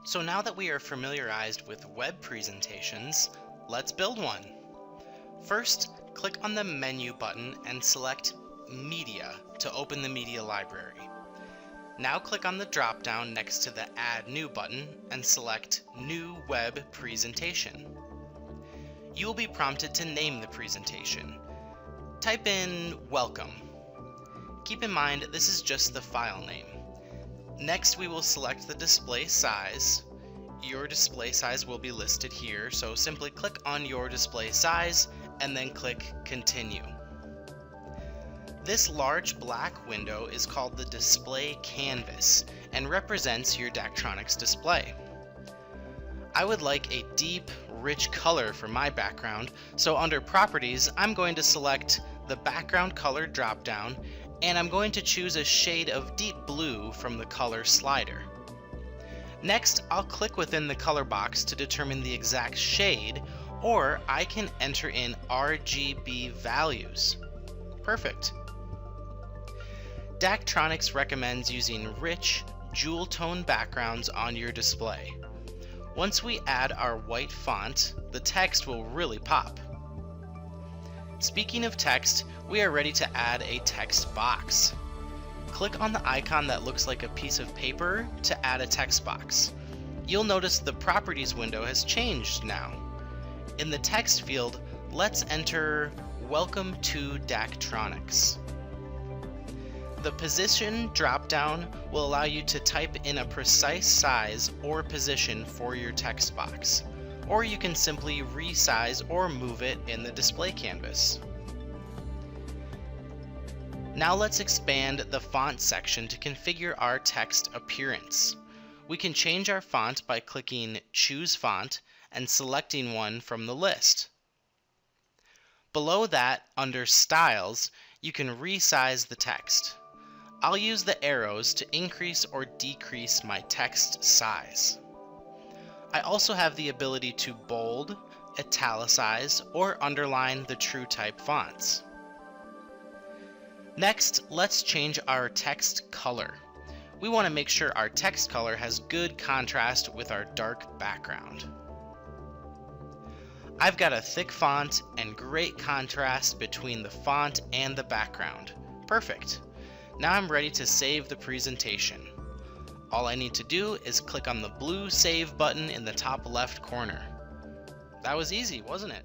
So now that we are familiarized with web presentations, let's build one. First, click on the Menu button and select Media to open the media library. Now click on the drop-down next to the Add New button and select New Web Presentation. You will be prompted to name the presentation. Type in Welcome. Keep in mind this is just the file name. Next, we will select the display size. Your display size will be listed here, so simply click on your display size and then click Continue. This large black window is called the display canvas and represents your Daktronics display. I would like a deep, rich color for my background, so under Properties, I'm going to select the Background Color drop-down, and I'm going to choose a shade of deep blue from the color slider. Next, I'll click within the color box to determine the exact shade, or I can enter in RGB values. Perfect. Daktronics recommends using rich, jewel tone backgrounds on your display. Once we add our white font, the text will really pop. Speaking of text, we are ready to add a text box. Click on the icon that looks like a piece of paper to add a text box. You'll notice the Properties window has changed now. In the text field, let's enter Welcome to Daktronics. The Position drop-down will allow you to type in a precise size or position for your text box, or you can simply resize or move it in the display canvas. Now let's expand the font section to configure our text appearance. We can change our font by clicking Choose Font and selecting one from the list. Below that, under Styles, you can resize the text. I'll use the arrows to increase or decrease my text size. I also have the ability to bold, italicize, or underline the TrueType fonts. Next, let's change our text color. We want to make sure our text color has good contrast with our dark background. I've got a thick font and great contrast between the font and the background. Perfect. Now I'm ready to save the presentation. All I need to do is click on the blue Save button in the top left corner. That was easy, wasn't it?